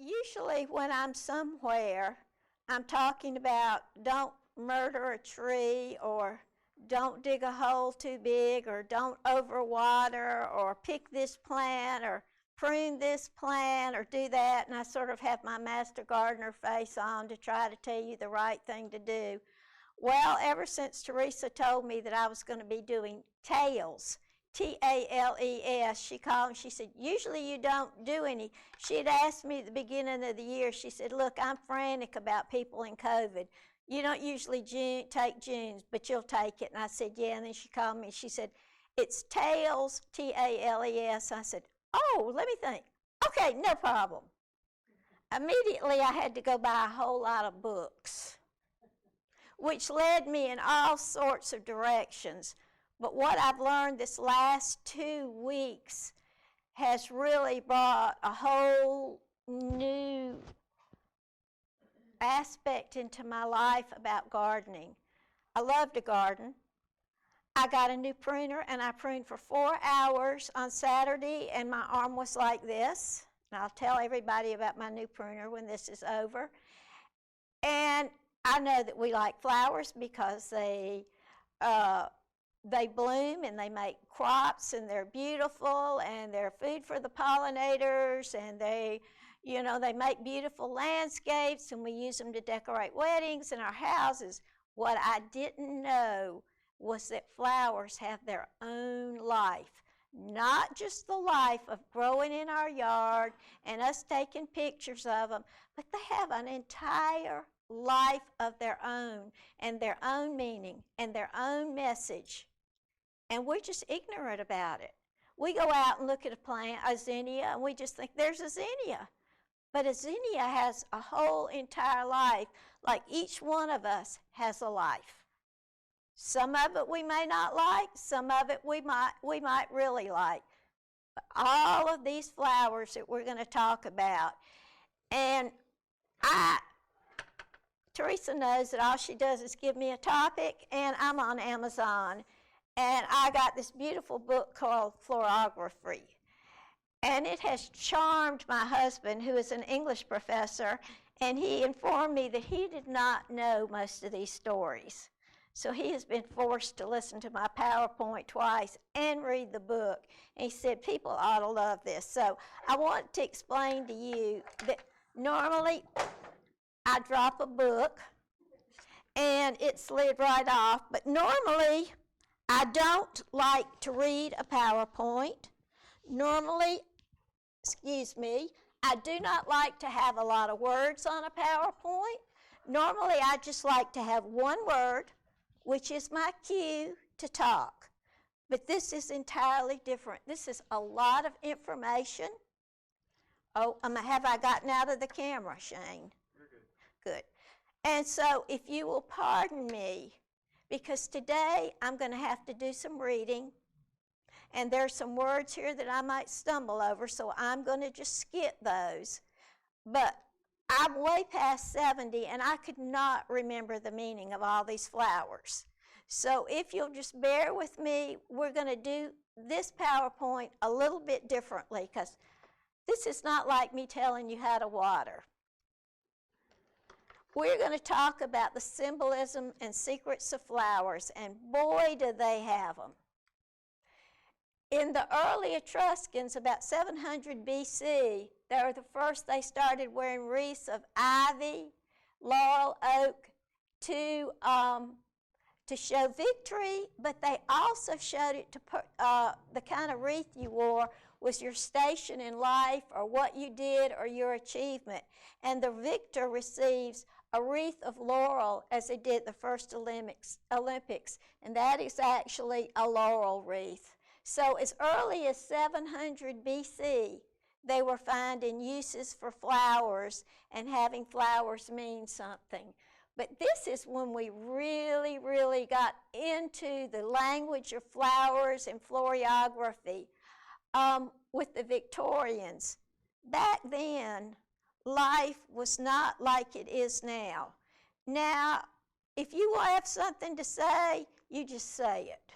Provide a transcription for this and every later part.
Usually when I'm somewhere, I'm talking about don't murder a tree, or don't dig a hole too big, or don't overwater, or pick this plant, or prune this plant, or do that, and I sort of have my master gardener face on to try to tell you the right thing to do. Well, ever since Teresa told me that I was going to be doing tails, T-A-L-E-S, she called and she said, usually you don't do any. She had asked me at the beginning of the year, she said, look, I'm frantic about people in COVID. You don't usually take June's, but you'll take it. And I said, yeah, and then she called me and she said, it's tails, T-A-L-E-S. I said, oh, let me think. Okay, no problem. Immediately I had to go buy a whole lot of books, which led me in all sorts of directions. But what I've learned this last 2 weeks has really brought a whole new aspect into my life about gardening. I love to garden. I got a new pruner, and I pruned for 4 hours on Saturday, and my arm was like this. And I'll tell everybody about my new pruner when this is over. And I know that we like flowers because they bloom and they make crops, and they're beautiful, and they're food for the pollinators, and they make beautiful landscapes, and we use them to decorate weddings and our houses. What I didn't know was that flowers have their own life, not just the life of growing in our yard and us taking pictures of them, but they have an entire life of their own, and their own meaning, and their own message. And we're just ignorant about it. We go out and look at a plant, a zinnia, and we just think there's a zinnia. But a zinnia has a whole entire life, like each one of us has a life. Some of it we may not like, some of it we might really like. But all of these flowers that we're going to talk about, and Teresa knows that all she does is give me a topic, and I'm on Amazon. And I got this beautiful book called Florography. And it has charmed my husband, who is an English professor, and he informed me that he did not know most of these stories. So he has been forced to listen to my PowerPoint twice and read the book. And he said, people ought to love this. So I want to explain to you that normally I drop a book and it slid right off, but normally I don't like to read a PowerPoint. Normally, I do not like to have a lot of words on a PowerPoint. Normally, I just like to have one word, which is my cue to talk. But this is entirely different. This is a lot of information. Oh, have I gotten out of the camera, Shane? You're good. Good. And so, if you will pardon me, because today I'm going to have to do some reading, and there's some words here that I might stumble over, so I'm going to just skip those. But I'm way past 70, and I could not remember the meaning of all these flowers. So if you'll just bear with me, we're going to do this PowerPoint a little bit differently, because this is not like me telling you how to water. We're going to talk about the symbolism and secrets of flowers, and boy, do they have them. In the early Etruscans, about 700 BC, they started wearing wreaths of ivy, laurel, oak to show victory, but they also showed it to the kind of wreath you wore was your station in life, or what you did, or your achievement. And the victor receives a wreath of laurel, as they did the first Olympics, and that is actually a laurel wreath. So as early as 700 BC, they were finding uses for flowers and having flowers mean something. But this is when we really, really got into the language of flowers and florography with the Victorians. Back then, life was not like it is now. Now, if you have something to say, you just say it.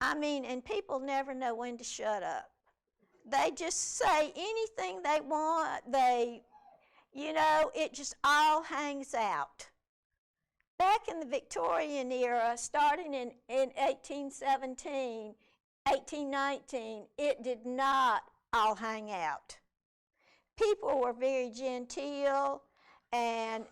I mean, and people never know when to shut up. They just say anything they want. They you know, it just all hangs out. Back in the Victorian era, starting in 1817, 1819, it did not all hang out. People were very genteel, and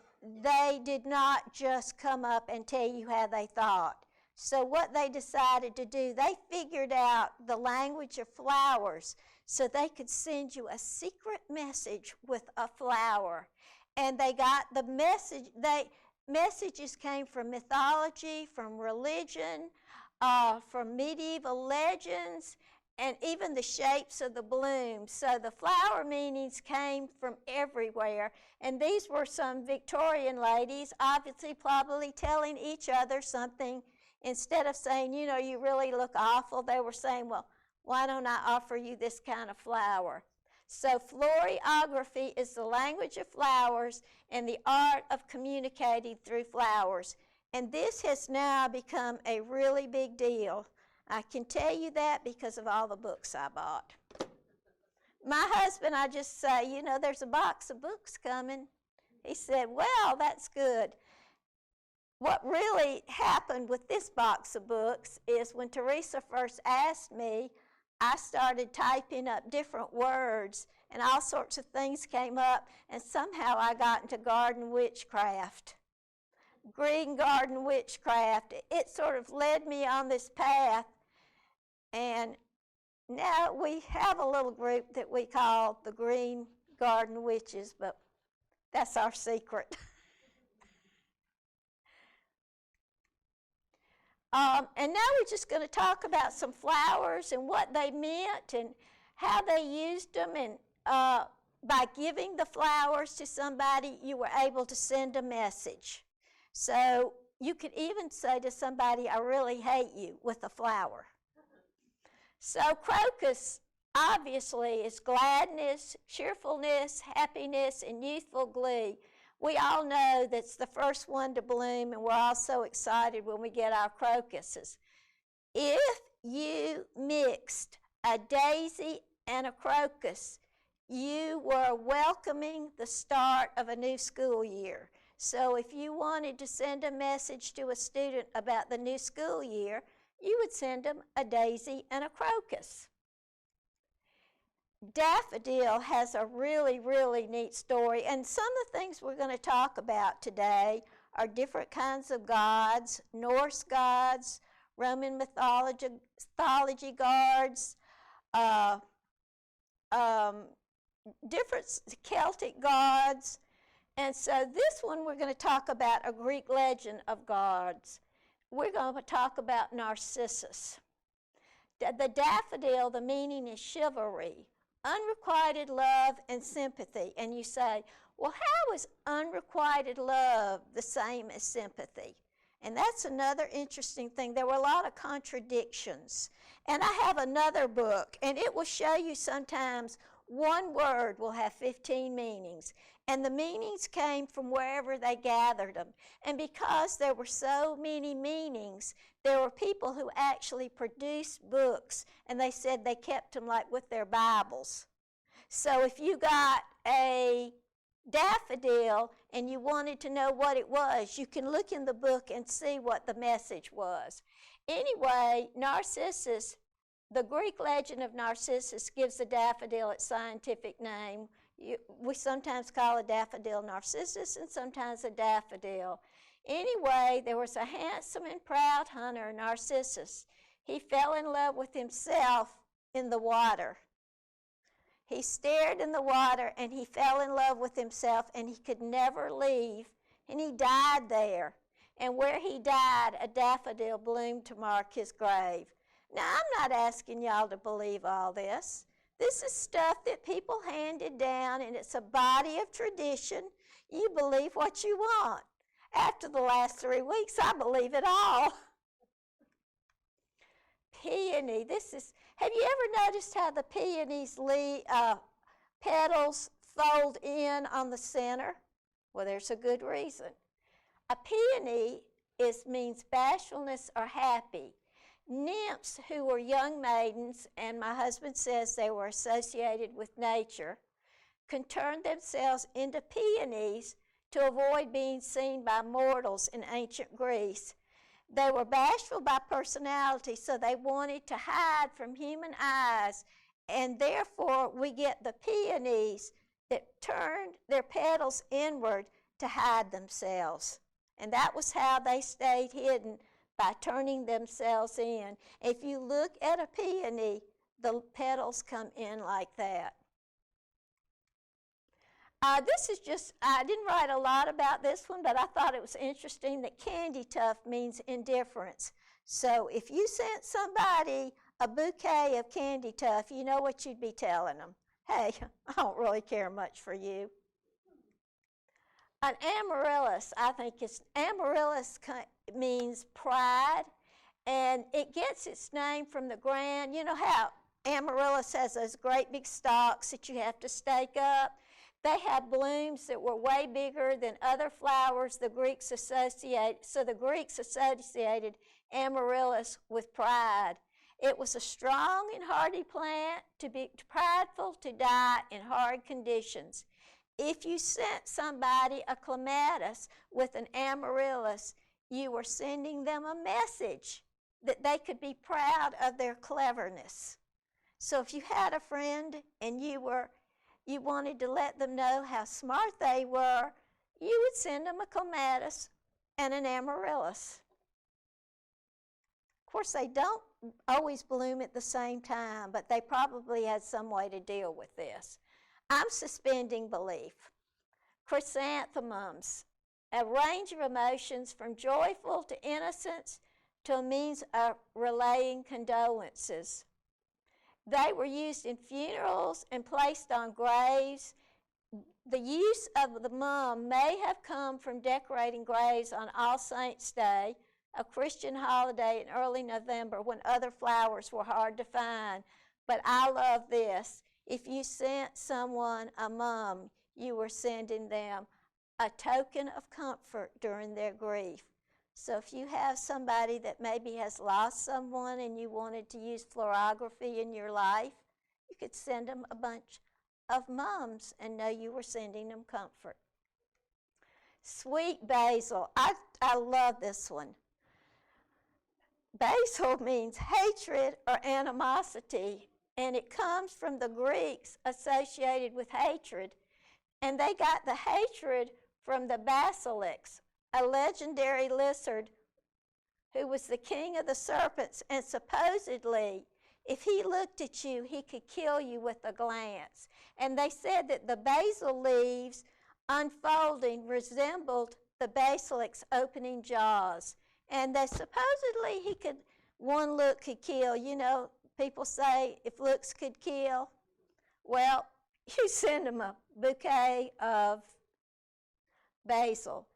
they did not just come up and tell you how they thought. So what they decided to do, they figured out the language of flowers so they could send you a secret message with a flower. And they got the message, messages came from mythology, from religion, from medieval legends, and even the shapes of the blooms. So the flower meanings came from everywhere. And these were some Victorian ladies, obviously probably telling each other something. Instead of saying, you know, you really look awful, they were saying, well, why don't I offer you this kind of flower? So floriography is the language of flowers and the art of communicating through flowers. And this has now become a really big deal. I can tell you that because of all the books I bought. My husband, I just say, you know, there's a box of books coming. He said, well, that's good. What really happened with this box of books is when Teresa first asked me, I started typing up different words, and all sorts of things came up, and somehow I got into garden witchcraft, green garden witchcraft. It sort of led me on this path, and now we have a little group that we call the Green Garden Witches, but that's our secret. And now we're just going to talk about some flowers and what they meant and how they used them. And by giving the flowers to somebody, you were able to send a message. So you could even say to somebody, I really hate you, with a flower. So crocus, obviously, is gladness, cheerfulness, happiness, and youthful glee. We all know that's the first one to bloom, and we're all so excited when we get our crocuses. If you mixed a daisy and a crocus, you were welcoming the start of a new school year. So if you wanted to send a message to a student about the new school year, you would send them a daisy and a crocus. Daffodil has a really, really neat story, and some of the things we're going to talk about today are different kinds of gods, Norse gods, Roman mythology gods, different Celtic gods, and so this one we're going to talk about a Greek legend of gods. We're going to talk about Narcissus. The daffodil, the meaning is chivalry, unrequited love and sympathy. And you say, well, how is unrequited love the same as sympathy? And that's another interesting thing. There were a lot of contradictions. And I have another book, and it will show you sometimes one word will have 15 meanings. And the meanings came from wherever they gathered them. And because there were so many meanings, there were people who actually produced books, and they said they kept them like with their Bibles. So if you got a daffodil and you wanted to know what it was, you can look in the book and see what the message was. Anyway, Narcissus, the Greek legend of Narcissus gives the daffodil its scientific name. We sometimes call a daffodil Narcissus and sometimes a daffodil. Anyway, there was a handsome and proud hunter, Narcissus. He fell in love with himself in the water. He stared in the water and he fell in love with himself, and he could never leave, and he died there. And where he died, a daffodil bloomed to mark his grave. Now, I'm not asking y'all to believe all this. This is stuff that people handed down, and it's a body of tradition. You believe what you want. After the last 3 weeks, I believe it all. Peony. Have you ever noticed how the peony's petals fold in on the center? Well, there's a good reason. A peony means bashfulness or happy. Nymphs who were young maidens, and my husband says they were associated with nature, could turn themselves into peonies to avoid being seen by mortals in ancient Greece. They were bashful by personality, so they wanted to hide from human eyes, and therefore we get the peonies that turned their petals inward to hide themselves. And that was how they stayed hidden, by turning themselves in. If you look at a peony, the petals come in like that. This is just, I didn't write a lot about this one, but I thought it was interesting that candy tuft means indifference. So if you sent somebody a bouquet of candy tuft, you know what you'd be telling them. Hey, I don't really care much for you. An amaryllis, I think amaryllis means pride, and it gets its name from the ground. You know how amaryllis has those great big stalks that you have to stake up? They had blooms that were way bigger than other flowers the Greeks associated. So the Greeks associated amaryllis with pride. It was a strong and hardy plant, to be prideful, to die in hard conditions. If you sent somebody a clematis with an amaryllis, you were sending them a message that they could be proud of their cleverness. So if you had a friend and you wanted to let them know how smart they were, you would send them a clematis and an amaryllis. Of course, they don't always bloom at the same time, but they probably had some way to deal with this. I'm suspending belief. Chrysanthemums, a range of emotions from joyful to innocence to a means of relaying condolences. They were used in funerals and placed on graves. The use of the mum may have come from decorating graves on All Saints' Day, a Christian holiday in early November when other flowers were hard to find. But I love this. If you sent someone a mum, you were sending them a token of comfort during their grief. So if you have somebody that maybe has lost someone and you wanted to use florography in your life, you could send them a bunch of mums and know you were sending them comfort. Sweet basil. I love this one. Basil means hatred or animosity, and it comes from the Greeks associated with hatred, and they got the hatred from the basilisk, a legendary lizard who was the king of the serpents, and supposedly, if he looked at you, he could kill you with a glance. And they said that the basil leaves unfolding resembled the basilisk's opening jaws. And they supposedly one look could kill. You know, people say if looks could kill. Well, you send them a bouquet of basil.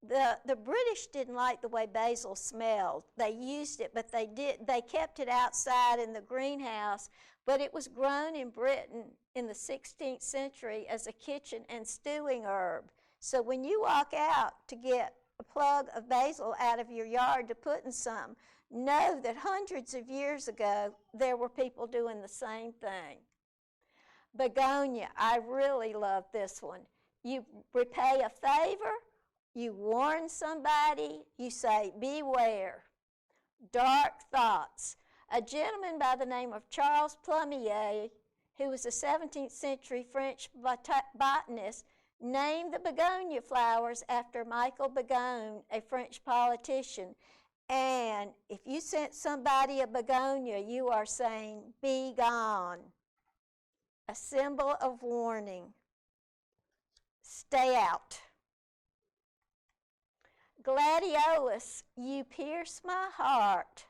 The British didn't like the way basil smelled. They used it, but they kept it outside in the greenhouse, but it was grown in Britain in the 16th century as a kitchen and stewing herb. So when you walk out to get a plug of basil out of your yard to put in some, know that hundreds of years ago there were people doing the same thing. Begonia, I really love this one. You repay a favor, you warn somebody, you say, beware. Dark thoughts. A gentleman by the name of Charles Plumier, who was a 17th century French botanist, named the begonia flowers after Michael Begon, a French politician. And if you sent somebody a begonia, you are saying, be gone. A symbol of warning. Stay out. Gladiolus, you pierce my heart.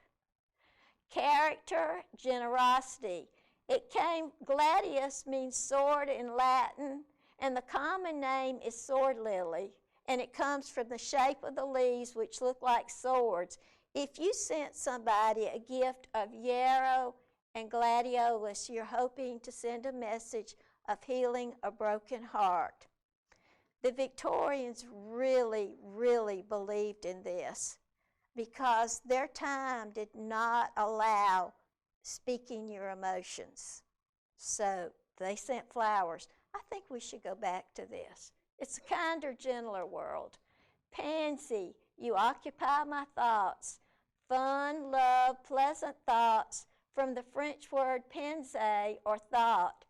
Character, generosity. Gladius means sword in Latin, and the common name is sword lily, and it comes from the shape of the leaves, which look like swords. If you sent somebody a gift of yarrow and gladiolus, you're hoping to send a message of healing a broken heart. The Victorians really, really believed in this because their time did not allow speaking your emotions. So they sent flowers. I think we should go back to this. It's a kinder, gentler world. Pansy, you occupy my thoughts. Fun, love, pleasant thoughts from the French word pense, or thought.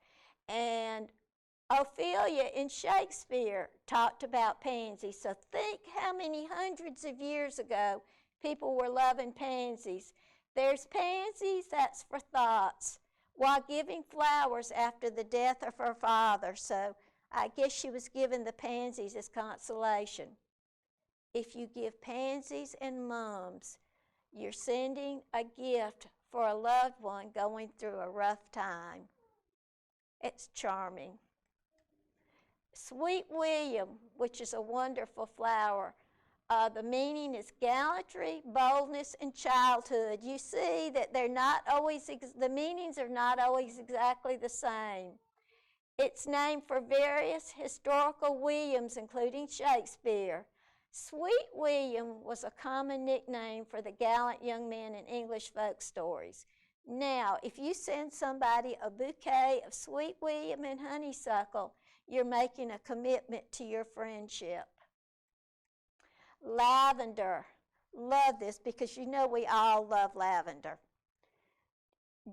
And Ophelia in Shakespeare talked about pansies. So think how many hundreds of years ago people were loving pansies. There's pansies, that's for thoughts, while giving flowers after the death of her father. So I guess she was giving the pansies as consolation. If you give pansies and mums, you're sending a gift for a loved one going through a rough time. It's charming. Sweet William, which is a wonderful flower. The meaning is gallantry, boldness, and childhood. You see that they're not always, the meanings are not always exactly the same. It's named for various historical Williams, including Shakespeare. Sweet William was a common nickname for the gallant young man in English folk stories. Now, if you send somebody a bouquet of Sweet William and honeysuckle, you're making a commitment to your friendship. Lavender. Love this because you know we all love lavender.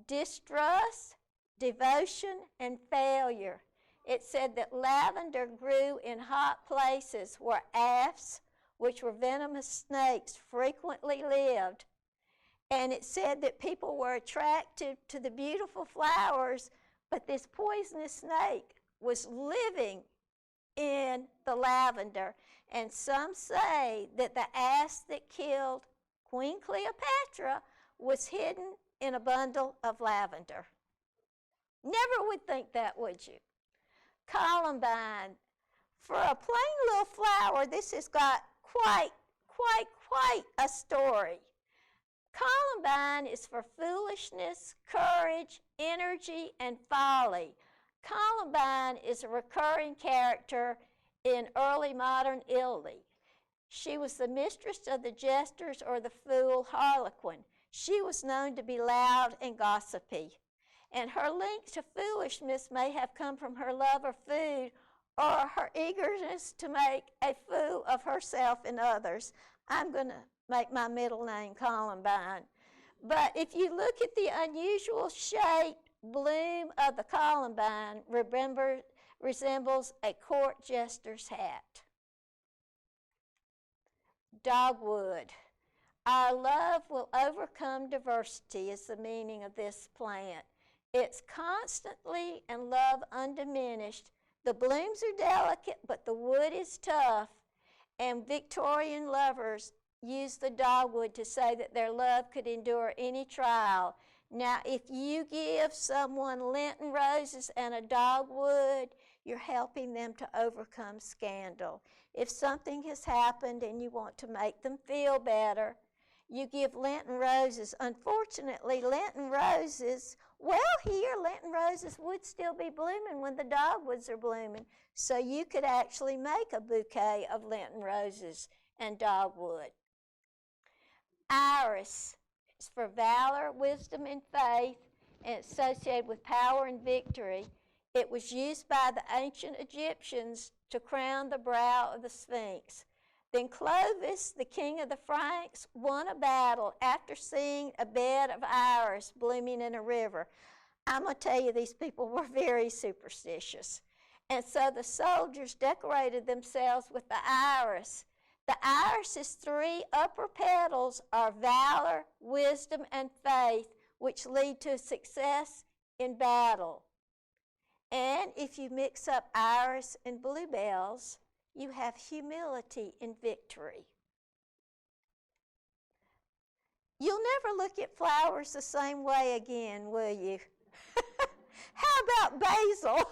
Distrust, devotion, and failure. It said that lavender grew in hot places where asps, which were venomous snakes, frequently lived. And it said that people were attracted to the beautiful flowers, but this poisonous snake was living in the lavender. And some say that the asp that killed Queen Cleopatra was hidden in a bundle of lavender. Never would think that, would you? Columbine. For a plain little flower, this has got quite a story. Columbine is for foolishness, courage, energy, and folly. Columbine is a recurring character in early modern Italy. She was the mistress of the jesters or the fool harlequin. She was known to be loud and gossipy. And her link to foolishness may have come from her love of food or her eagerness to make a fool of herself and others. I'm going to make my middle name Columbine. But if you look at the unusual shaped bloom of the columbine, resembles a court jester's hat. Dogwood. Our love will overcome diversity is the meaning of this plant. It's constantly and love undiminished. The blooms are delicate, but the wood is tough. And Victorian lovers use the dogwood to say that their love could endure any trial. Now, if you give someone Lenten roses and a dogwood, you're helping them to overcome scandal. If something has happened and you want to make them feel better, you give Lenten roses. Unfortunately, Lenten roses, Lenten roses would still be blooming when the dogwoods are blooming. So you could actually make a bouquet of Lenten roses and dogwood. Iris. It's for valor, wisdom, and faith, and it's associated with power and victory. It was used by the ancient Egyptians to crown the brow of the Sphinx. Then Clovis, the king of the Franks, won a battle after seeing a bed of iris blooming in a river. I'm going to tell you, these people were very superstitious. And so the soldiers decorated themselves with the iris. The iris's three upper petals are valor, wisdom, and faith, which lead to success in battle. And if you mix up iris and bluebells, you have humility in victory. You'll never look at flowers the same way again, will you? How about basil?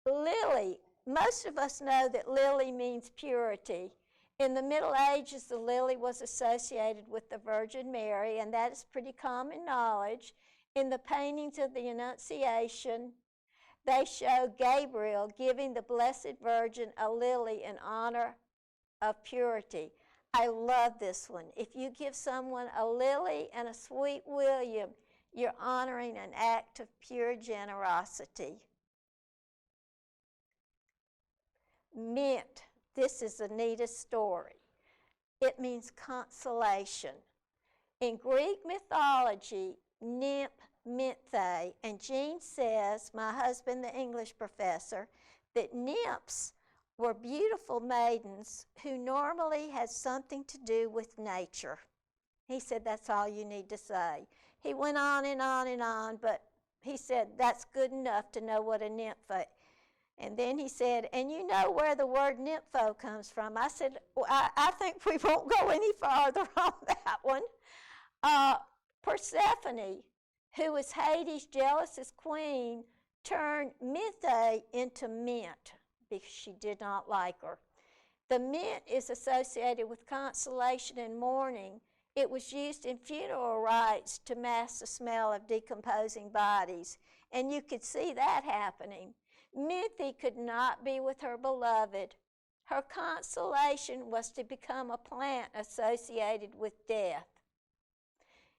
Lily. Most of us know that lily means purity. In the Middle Ages, the lily was associated with the Virgin Mary, and that is pretty common knowledge. In the paintings of the Annunciation, they show Gabriel giving the Blessed Virgin a lily in honor of purity. I love this one. If you give someone a lily and a sweet William, You're honoring an act of pure generosity. Mint, this is the neatest story. It means consolation. In Greek mythology, nymph, Minthe, and Jean says, my husband, the English professor, that nymphs were beautiful maidens who normally had something to do with nature. He said that's all you need to say. He went on and on and on, but he said that's good enough to know what a nymph is. And then he said, and you know where the word nympho comes from. I said, well, I think we won't go any farther on that one. Persephone, who was Hades' jealous queen, turned Minthe into mint because she did not like her. The mint is associated with consolation and mourning. It was used in funeral rites to mask the smell of decomposing bodies, and you could see that happening. Minthe could not be with her beloved. Her consolation was to become a plant associated with death.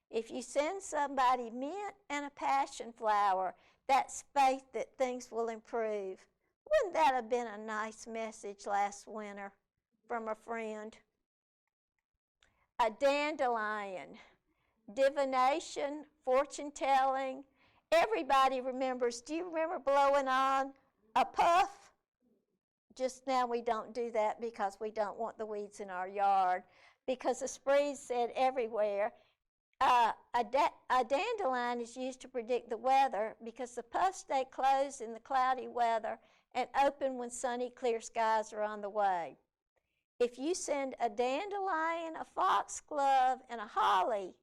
If you send somebody mint and a passion flower, that's faith that things will improve. Wouldn't that have been a nice message last winter from a friend? A dandelion, divination, fortune telling. Everybody remembers. Do you remember blowing on a puff? Just now we don't do that because we don't want the weeds in our yard, because the sprees said everywhere. A dandelion is used to predict the weather because the puffs stay closed in the cloudy weather and open when sunny, clear skies are on the way. If you send a dandelion, a foxglove, and a holly,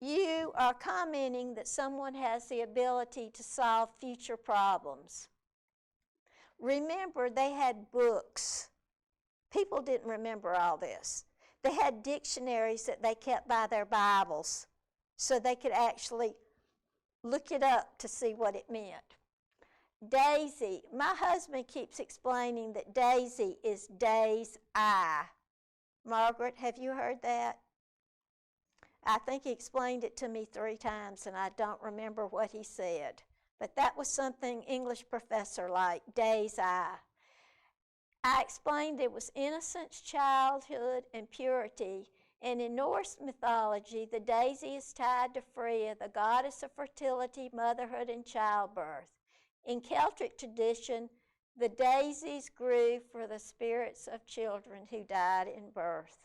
you are commenting that someone has the ability to solve future problems. Remember, they had books. People didn't remember all this. They had dictionaries that they kept by their Bibles so they could actually look it up to see what it meant. Daisy. My husband keeps explaining that daisy is day's eye. Margaret, have you heard that? I think he explained it to me 3 times, and I don't remember what he said. But that was something English professor liked, day's eye. I explained it was innocence, childhood, and purity. And in Norse mythology, the daisy is tied to Freya, the goddess of fertility, motherhood, and childbirth. In Celtic tradition, the daisies grew for the spirits of children who died in birth.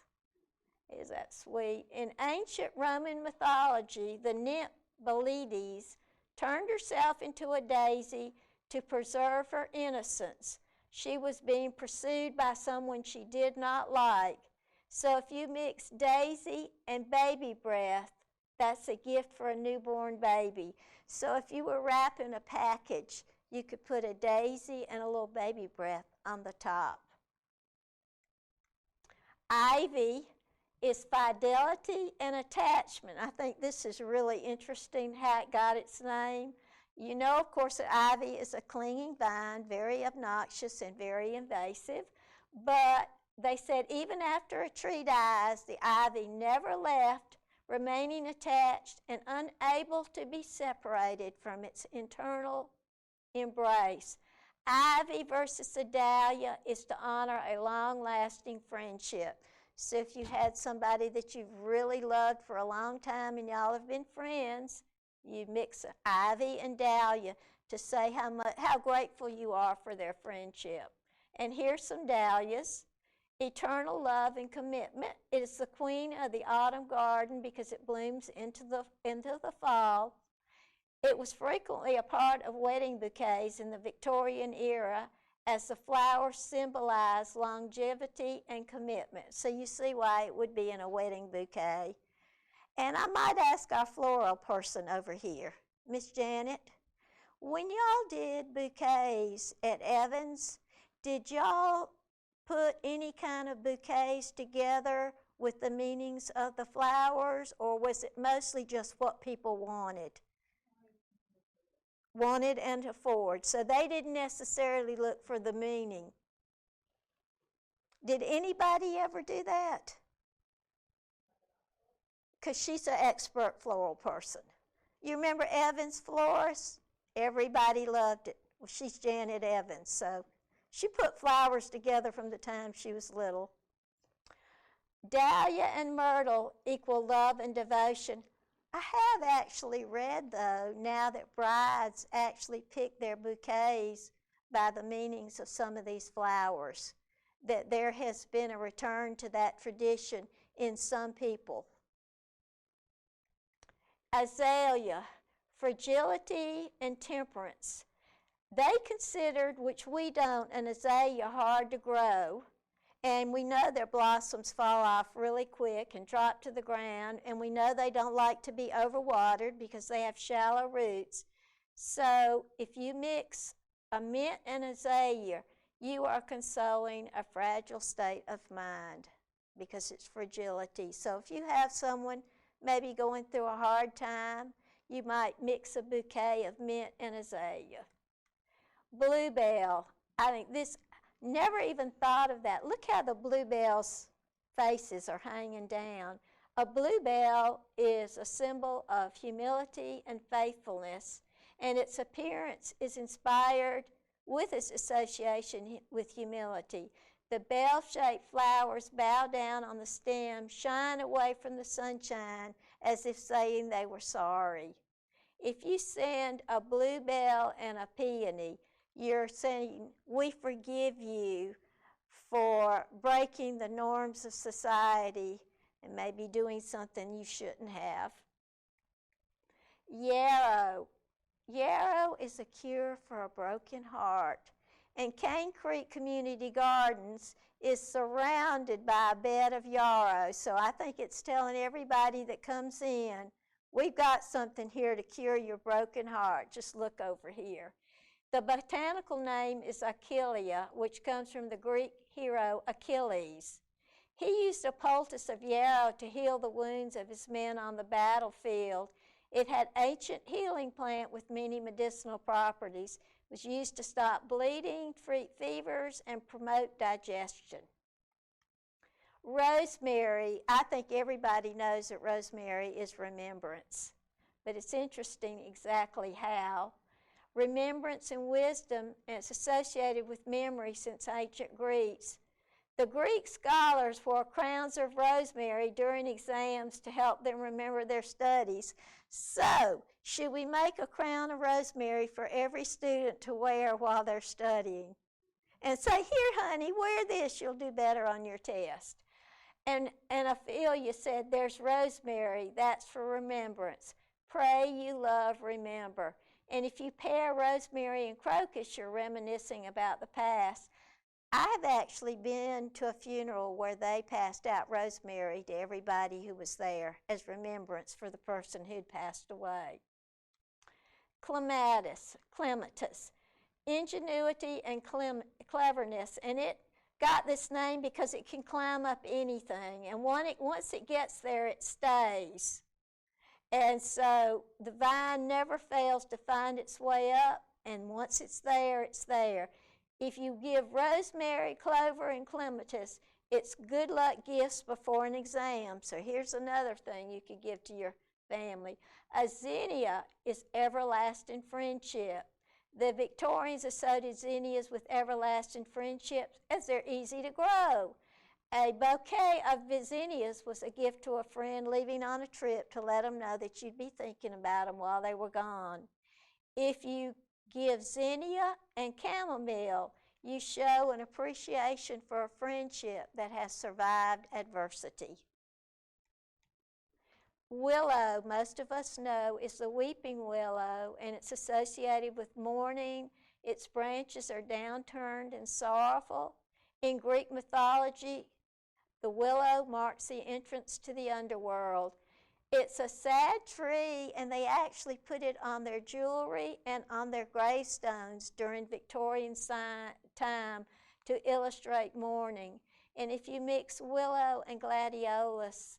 Is that sweet? In ancient Roman mythology, the nymph Belides turned herself into a daisy to preserve her innocence. She was being pursued by someone she did not like. So if you mix daisy and baby breath, that's a gift for a newborn baby. So if you were wrapping a package, you could put a daisy and a little baby breath on the top. Ivy is fidelity and attachment. I think this is really interesting how it got its name. You know, of course, that ivy is a clinging vine, very obnoxious and very invasive, but they said even after a tree dies, the ivy never left, remaining attached and unable to be separated from its internal embrace. Ivy versus a dahlia is to honor a long-lasting friendship. So if you had somebody that you've really loved for a long time and y'all have been friends, you mix ivy and dahlia to say how grateful you are for their friendship. And here's some dahlias. Eternal love and commitment. It is the queen of the autumn garden because it blooms into the fall. It was frequently a part of wedding bouquets in the Victorian era as the flowers symbolized longevity and commitment. So you see why it would be in a wedding bouquet. And I might ask our floral person over here, Miss Janet, when y'all did bouquets at Evans, did y'all put any kind of bouquets together with the meanings of the flowers, or was it mostly just what people wanted? Wanted and afford. So they didn't necessarily look for the meaning. Did anybody ever do that? Because she's an expert floral person. You remember Evans' florist? Everybody loved it. Well, she's Janet Evans, so she put flowers together from the time she was little. Dahlia and myrtle equal love and devotion. I have actually read, though, now that brides actually pick their bouquets by the meanings of some of these flowers, that there has been a return to that tradition in some people. Azalea, fragility and temperance. They considered, which we don't, an azalea hard to grow, and we know their blossoms fall off really quick and drop to the ground, and we know they don't like to be overwatered because they have shallow roots. So if you mix a mint and azalea, you are consoling a fragile state of mind because it's fragility. So if you have someone maybe going through a hard time, you might mix a bouquet of mint and azalea. Bluebell, I think this, never even thought of that. Look how the bluebell's faces are hanging down. A bluebell is a symbol of humility and faithfulness, and its appearance is inspired with its association with humility. The bell-shaped flowers bow down on the stem, shine away from the sunshine as if saying they were sorry. If you send a bluebell and a peony, you're saying, we forgive you for breaking the norms of society and maybe doing something you shouldn't have. Yarrow. Yarrow is a cure for a broken heart. And Cane Creek Community Gardens is surrounded by a bed of yarrow. So I think it's telling everybody that comes in, we've got something here to cure your broken heart. Just look over here. The botanical name is Achillea, which comes from the Greek hero Achilles. He used a poultice of yarrow to heal the wounds of his men on the battlefield. It had ancient healing plant with many medicinal properties. It was used to stop bleeding, treat fevers, and promote digestion. Rosemary, I think everybody knows that rosemary is remembrance, but it's interesting exactly how. Remembrance and wisdom, and it's associated with memory since ancient Greeks. The Greek scholars wore crowns of rosemary during exams to help them remember their studies. So, should we make a crown of rosemary for every student to wear while they're studying? And say, here, honey, wear this. You'll do better on your test. And Ophelia said, there's rosemary. That's for remembrance. Pray you love, remember. And if you pair rosemary and crocus, you're reminiscing about the past. I have actually been to a funeral where they passed out rosemary to everybody who was there as remembrance for the person who'd passed away. Clematis, ingenuity and cleverness, and it got this name because it can climb up anything, and once it gets there, it stays. And so the vine never fails to find its way up, and once it's there, it's there. If you give rosemary, clover, and clematis, it's good luck gifts before an exam. So here's another thing you could give to your family. A zinnia is everlasting friendship. The Victorians associated zinnias with everlasting friendships as they're easy to grow. A bouquet of zinnias was a gift to a friend leaving on a trip to let them know that you'd be thinking about them while they were gone. If you give zinnia and chamomile, you show an appreciation for a friendship that has survived adversity. Willow, most of us know, is the weeping willow, and it's associated with mourning. Its branches are downturned and sorrowful. In Greek mythology, the willow marks the entrance to the underworld. It's a sad tree, and they actually put it on their jewelry and on their gravestones during Victorian time to illustrate mourning. And if you mix willow and gladiolus,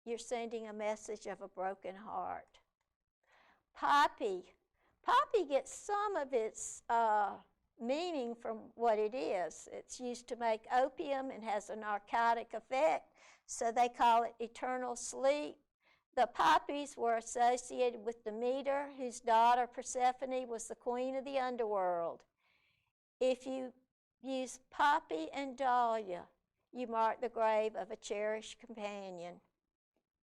you're sending a message of a broken heart. Poppy. Poppy gets some of its meaning from what it is. It's used to make opium and has a narcotic effect, so they call it eternal sleep. The poppies were associated with Demeter, whose daughter Persephone was the queen of the underworld. If you use poppy and dahlia, you mark the grave of a cherished companion.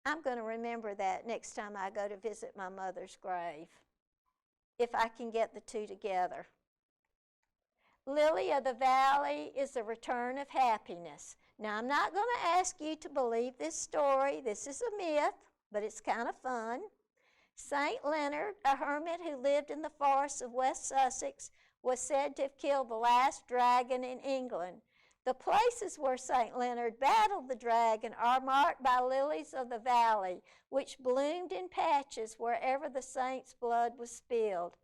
I'm going to remember that next time I go to visit my mother's grave, if I can get the two together. Lily of the valley is the return of happiness. Now, I'm not going to ask you to believe this story. This is a myth, but it's kind of fun. St. Leonard, a hermit who lived in the forests of West Sussex, was said to have killed the last dragon in England. The places where St. Leonard battled the dragon are marked by lilies of the valley, which bloomed in patches wherever the saint's blood was spilled.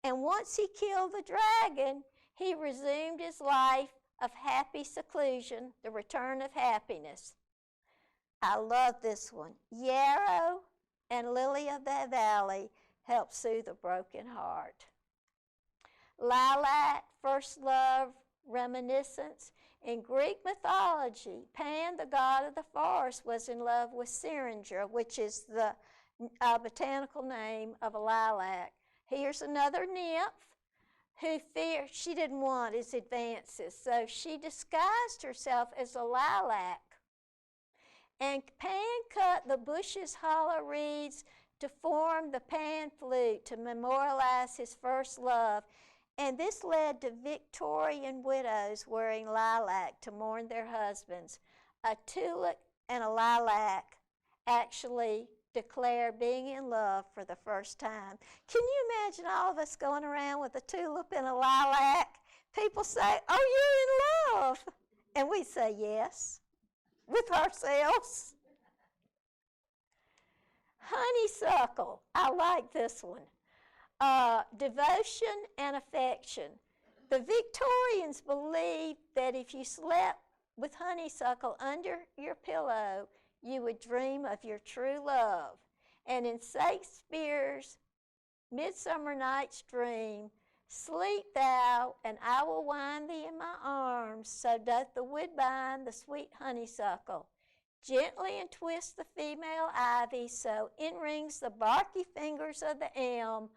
And once he killed the dragon, he resumed his life of happy seclusion, the return of happiness. I love this one. Yarrow and lily of the valley help soothe a broken heart. Lilac, first love, reminiscence. In Greek mythology, Pan, the god of the forest, was in love with Syringa, which is the botanical name of a lilac. Here's another nymph who feared she didn't want his advances, so she disguised herself as a lilac. And Pan cut the bush's hollow reeds to form the pan flute to memorialize his first love. And this led to Victorian widows wearing lilac to mourn their husbands. A tulip and a lilac actually declare being in love for the first time. Can you imagine all of us going around with a tulip and a lilac? People say, "Oh, you're in love." And we say yes, with ourselves. Honeysuckle, I like this one. Devotion and affection. The Victorians believed that if you slept with honeysuckle under your pillow, you would dream of your true love. And in Shakespeare's Midsummer Night's Dream, sleep thou, and I will wind thee in my arms, so doth the woodbine the sweet honeysuckle. Gently entwist the female ivy, so inrings the barky fingers of the elm.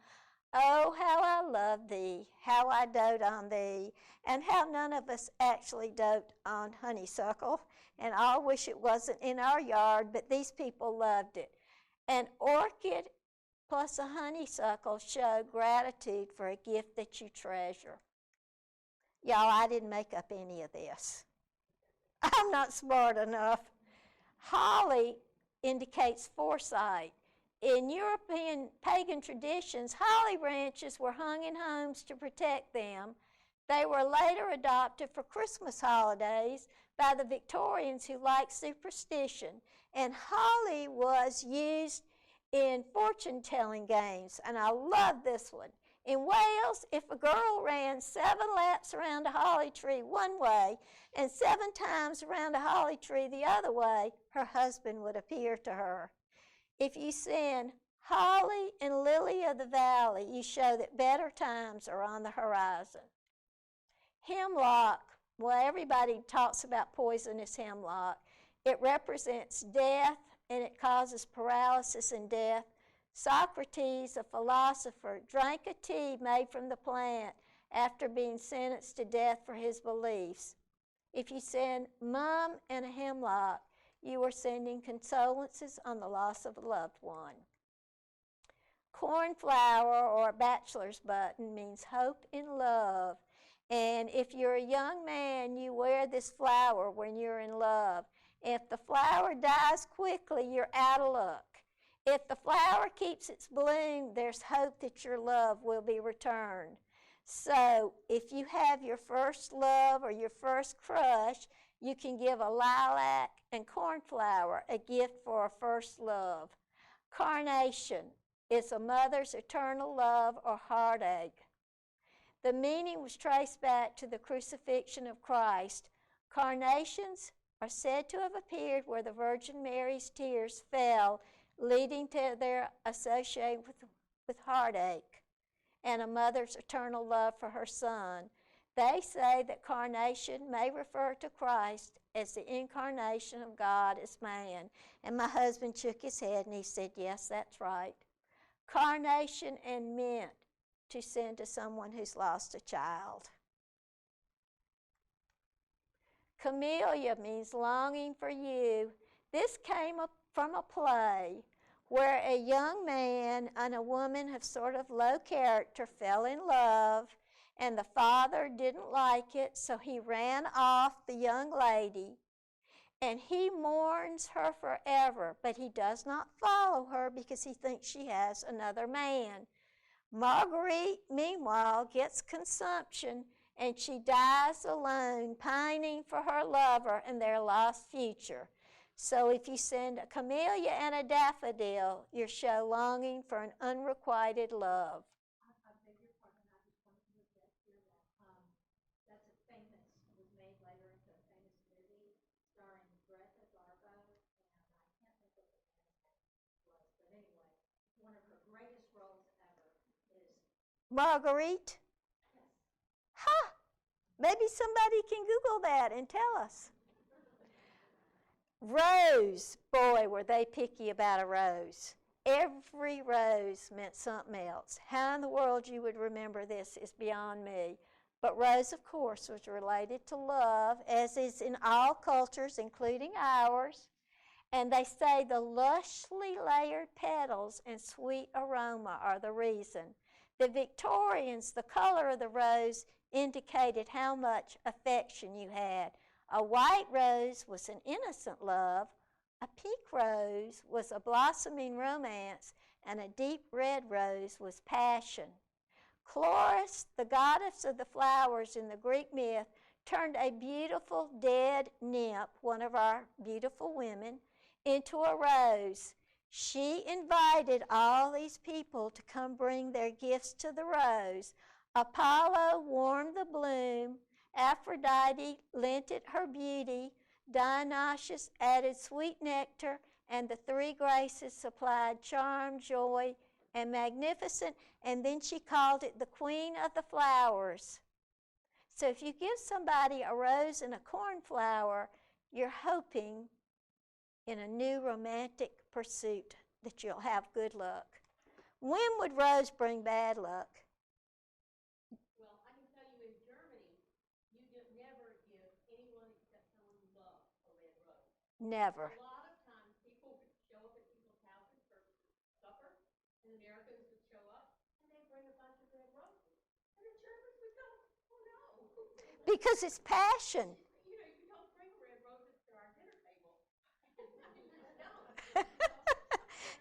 Oh, how I love thee, how I dote on thee, and how none of us actually dote on honeysuckle. And I wish it wasn't in our yard, but these people loved it. An orchid plus a honeysuckle show gratitude for a gift that you treasure. Y'all, I didn't make up any of this. I'm not smart enough. Holly indicates foresight. In European pagan traditions, holly branches were hung in homes to protect them. They were later adopted for Christmas holidays by the Victorians who liked superstition. And holly was used in fortune-telling games, and I love this one. In Wales, if a girl ran 7 laps around a holly tree one way and 7 times around a holly tree the other way, her husband would appear to her. If you sing holly and lily of the valley, you show that better times are on the horizon. Hemlock, well, everybody talks about poisonous hemlock. It represents death, and it causes paralysis and death. Socrates, a philosopher, drank a tea made from the plant after being sentenced to death for his beliefs. If you send mum and a hemlock, you are sending condolences on the loss of a loved one. Cornflower, or a bachelor's button, means hope in love. And if you're a young man, you wear this flower when you're in love. If the flower dies quickly, you're out of luck. If the flower keeps its bloom, there's hope that your love will be returned. So if you have your first love or your first crush, you can give a lilac and cornflower, a gift for a first love. Carnation is a mother's eternal love or heartache. The meaning was traced back to the crucifixion of Christ. Carnations are said to have appeared where the Virgin Mary's tears fell, leading to their association with heartache and a mother's eternal love for her son. They say that carnation may refer to Christ as the incarnation of God as man. And my husband shook his head and he said, yes, that's right. Carnation and meant to send to someone who's lost a child. Camellia means longing for you. This came from a play where a young man and a woman of sort of low character fell in love, and the father didn't like it, so he ran off the young lady, and he mourns her forever, but he does not follow her because he thinks she has another man. Marguerite, meanwhile, gets consumption, and she dies alone, pining for her lover and their lost future. So if you send a camellia and a daffodil, you show longing for an unrequited love. I beg your pardon, I just wanted to object here that that's a famous, was made later into a famous movie starring Greta Garbo, and I can't think of what the name was, but anyway, one of her greatest roles ever is Marguerite? Yes. Huh! Maybe somebody can Google that and tell us. Rose, boy, were they picky about a rose. Every rose meant something else. How in the world you would remember this is beyond me. But rose, of course, was related to love, as is in all cultures, including ours. And they say the lushly layered petals and sweet aroma are the reason. The Victorians, the color of the rose indicated how much affection you had. A white rose was an innocent love, a pink rose was a blossoming romance, and a deep red rose was passion. Chloris, the goddess of the flowers in the Greek myth, turned a beautiful dead nymph, one of our beautiful women, into a rose. She invited all these people to come bring their gifts to the rose. Apollo warmed the bloom, Aphrodite lent it her beauty, Dionysus added sweet nectar, and the three graces supplied charm, joy, and magnificent, and then she called it the queen of the flowers. So if you give somebody a rose and a cornflower, you're hoping in a new romantic pursuit that you'll have good luck. When would rose bring bad luck? Well, I can tell you in Germany, you never give anyone except someone you love a red rose. Never. A lot of times people would show up at people's houses for supper, and Americans would show up, and they'd bring a bunch of red roses. And the Germans would go, oh no. Because it's passion. You know, you don't bring red roses to our dinner table. You just don't.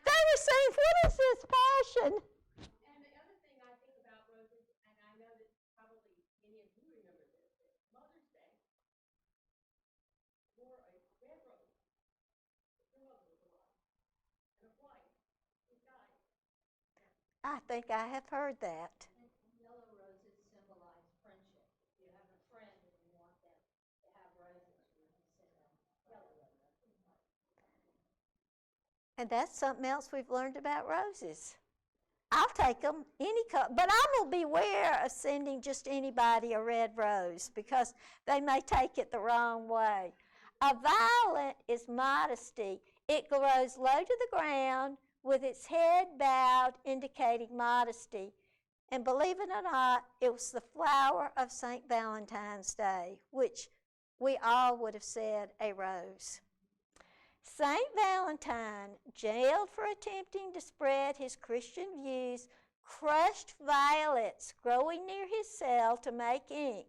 They were saying, what is this passion? And the other thing I think about roses, and I know that probably many of you remember this, is Mother's Day wore a red rose. Her mother was alive. And a white. She died. I think I have heard that. And yellow roses symbolize friendship. If you have a friend and you want them to have roses, you can send them yellow roses. And that's something else we've learned about roses. I'll take them any color, but I'm going to beware of sending just anybody a red rose because they may take it the wrong way. A violet is modesty. It grows low to the ground with its head bowed, indicating modesty. And believe it or not, it was the flower of St. Valentine's Day, which we all would have said a rose. St. Valentine, jailed for attempting to spread his Christian views, crushed violets growing near his cell to make ink.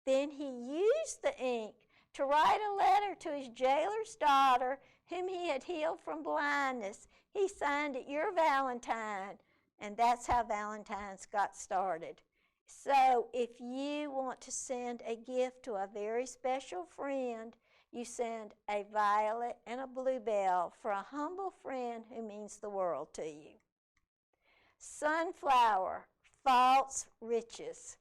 Then he used the ink to write a letter to his jailer's daughter, whom he had healed from blindness. He signed it, "Your Valentine," and that's how Valentine's got started. So if you want to send a gift to a very special friend, you send a violet and a bluebell for a humble friend who means the world to you. Sunflower, false riches.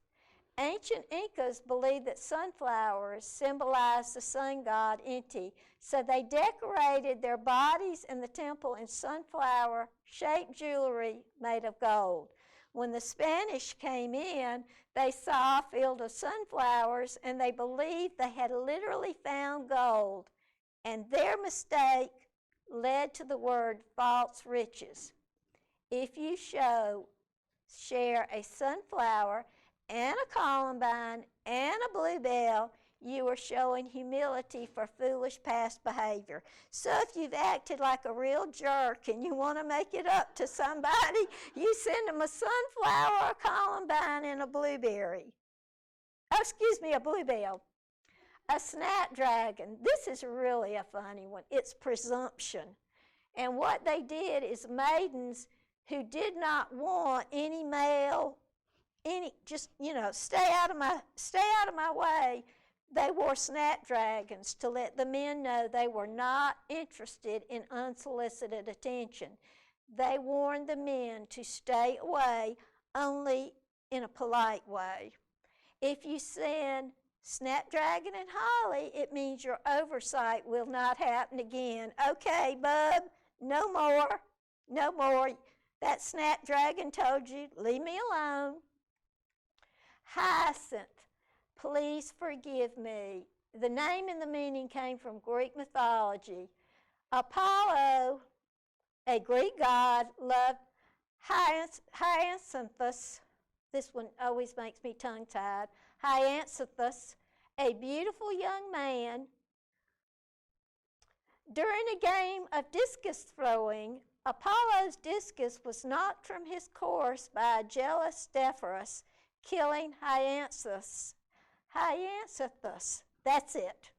Ancient Incas believed that sunflowers symbolized the sun god Inti, so they decorated their bodies in the temple in sunflower-shaped jewelry made of gold. When the Spanish came in, they saw a field of sunflowers and they believed they had literally found gold. And their mistake led to the word false riches. If you share a sunflower and a columbine and a bluebell, you are showing humility for foolish past behavior. So if you've acted like a real jerk and you want to make it up to somebody, you send them a sunflower, a columbine, and a blueberry. Oh, excuse me, a bluebell. A snapdragon. This is really a funny one. It's presumption. And what they did is maidens who did not want any male, stay out of my way, they wore snapdragons to let the men know they were not interested in unsolicited attention. They warned the men to stay away only in a polite way. If you send snapdragon and holly, it means your oversight will not happen again. Okay, bub, no more, no more. That snapdragon told you, leave me alone. Hyacinth. Please forgive me. The name and the meaning came from Greek mythology. Apollo, a Greek god, loved Hyacinthus. This one always makes me tongue-tied. Hyacinthus, a beautiful young man. During a game of discus throwing, Apollo's discus was knocked from his course by a jealous Zephyrus, killing Hyacinthus. Hyacinthus, that's it.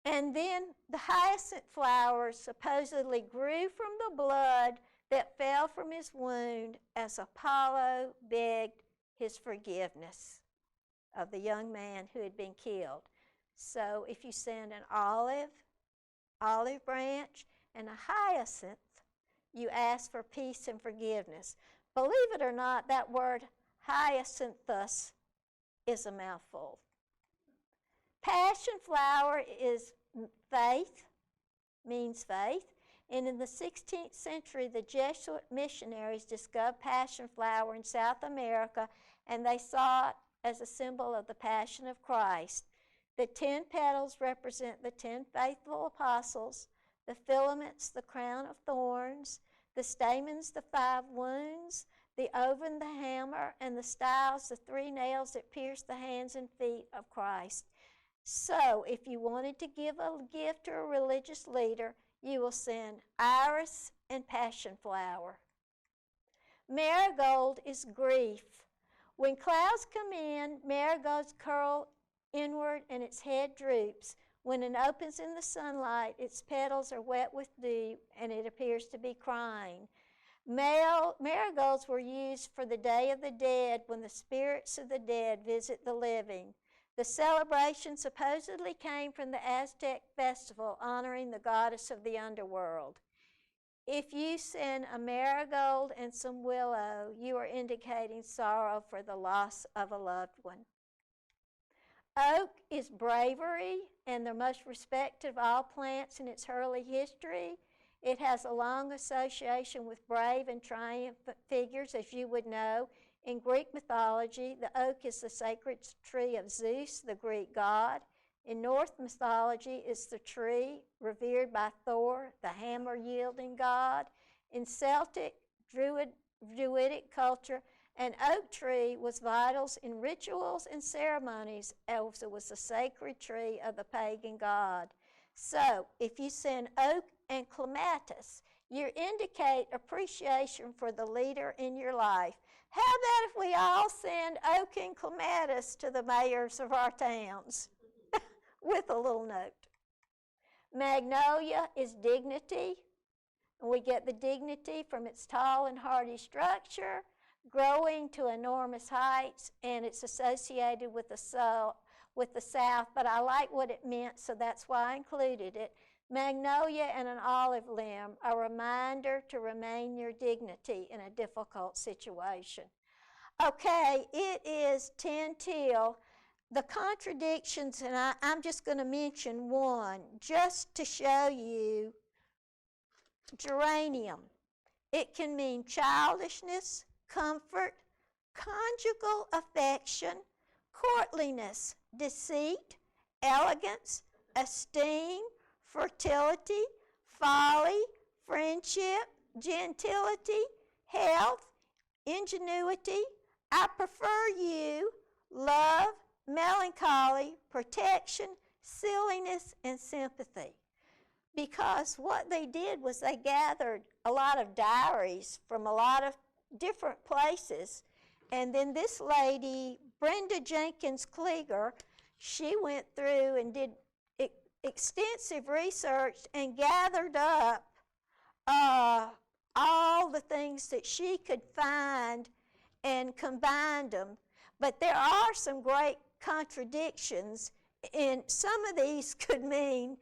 And then the hyacinth flowers supposedly grew from the blood that fell from his wound as Apollo begged his forgiveness of the young man who had been killed. So if you send an olive branch, and a hyacinth, you ask for peace and forgiveness. Believe it or not, that word hyacinthus is a mouthful. Passion flower is faith, means faith. And in the 16th century, the Jesuit missionaries discovered passion flower in South America, and they saw it as a symbol of the passion of Christ. The 10 petals represent the 10 faithful apostles, the filaments, the crown of thorns, the stamens, the 5 wounds, the ovum, the hammer, and the styles, the 3 nails that pierce the hands and feet of Christ. So, if you wanted to give a gift to a religious leader, you will send iris and passion flower. Marigold is grief. When clouds come in, marigolds curl inward and its head droops. When it opens in the sunlight, its petals are wet with dew and it appears to be crying. Marigolds were used for the Day of the Dead when the spirits of the dead visit the living. The celebration supposedly came from the Aztec festival honoring the goddess of the underworld. If you send a marigold and some willow, you are indicating sorrow for the loss of a loved one. Oak is bravery and the most respected of all plants in its early history. It has a long association with brave and triumphant figures, as you would know. In Greek mythology, the oak is the sacred tree of Zeus, the Greek god. In Norse mythology, it's the tree revered by Thor, the hammer-yielding god. In Celtic, Druidic culture, an oak tree was vital in rituals and ceremonies, as it was the sacred tree of the pagan god. So, if you send oak and clematis, you indicate appreciation for the leader in your life. How about if we all send oak and clematis to the mayors of our towns with a little note? Magnolia is dignity, and we get the dignity from its tall and hardy structure, growing to enormous heights, and it's associated with the South, but I like what it meant, so that's why I included it. Magnolia and an olive limb, a reminder to remain your dignity in a difficult situation. Okay, it is 10 till. The contradictions, and I'm just going to mention one, just to show you. Geranium. It can mean childishness, comfort, conjugal affection, courtliness, deceit, elegance, esteem, fertility, folly, friendship, gentility, health, ingenuity, I prefer you, love, melancholy, protection, silliness, and sympathy. Because what they did was they gathered a lot of diaries from a lot of different places. And then this lady, Brenda Jenkins Klieger, she went through and did extensive research and gathered up all the things that she could find and combined them. But there are some great contradictions, and some of these could mean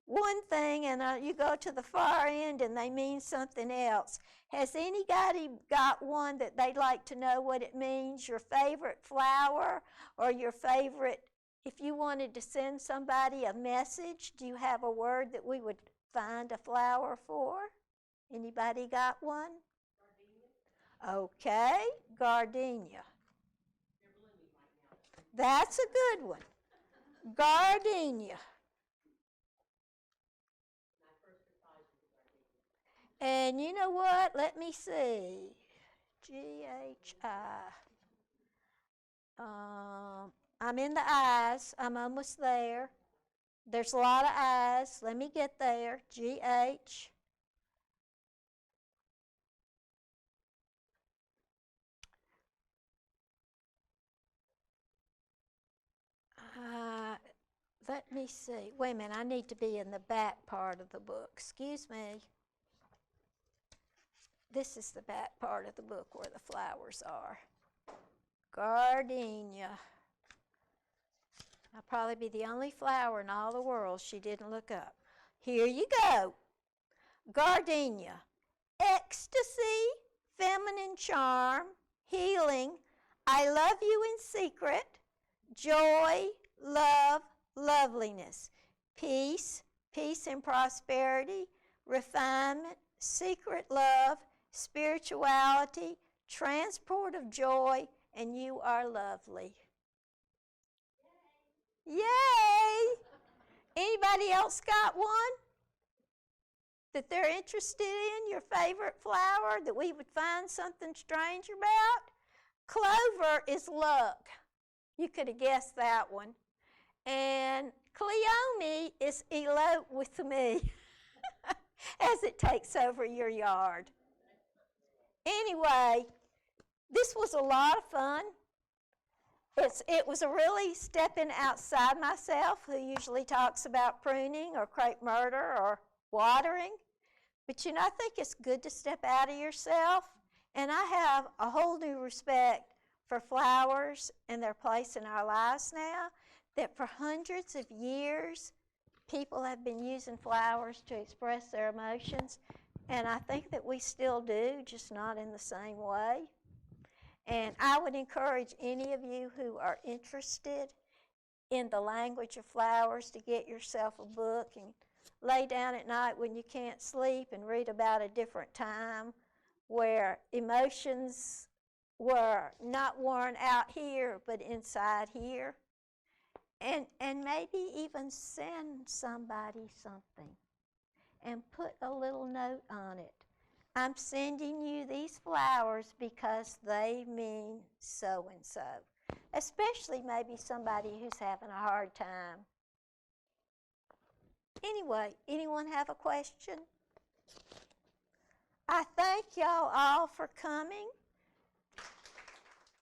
one thing, and you go to the far end and they mean something else. Has anybody got one that they'd like to know what it means? Your favorite flower, or your favorite, if you wanted to send somebody a message, do you have a word that we would find a flower for? Anybody got one? Gardenia. Okay, gardenia. They're blooming right now. That's a good one. Gardenia. My first surprise was gardenia. And you know what? Let me see. G-H-I. I'm in the I's. I'm almost there. There's a lot of I's. Let me get there. G-H. Let me see. Wait a minute, I need to be in the back part of the book. Excuse me. This is the back part of the book where the flowers are. Gardenia. I'll probably be the only flower in all the world she didn't look up. Here you go. Gardenia. Ecstasy, feminine charm, healing, I love you in secret, joy, love, loveliness, peace, peace and prosperity, refinement, secret love, spirituality, transport of joy, and you are lovely. Yay! Anybody else got one that they're interested in, your favorite flower that we would find something strange about? Clover is luck. You could have guessed that one. And Cleome is elope with me as it takes over your yard. Anyway, this was a lot of fun. It was a really stepping outside myself, who usually talks about pruning or crepe myrtle or watering. But you know, I think it's good to step out of yourself. And I have a whole new respect for flowers and their place in our lives now, that for hundreds of years, people have been using flowers to express their emotions. And I think that we still do, just not in the same way. And I would encourage any of you who are interested in the language of flowers to get yourself a book and lay down at night when you can't sleep and read about a different time where emotions were not worn out here but inside here. And maybe even send somebody something and put a little note on it. I'm sending you these flowers because they mean so and so. Especially maybe somebody who's having a hard time. Anyway, anyone have a question? I thank y'all all for coming.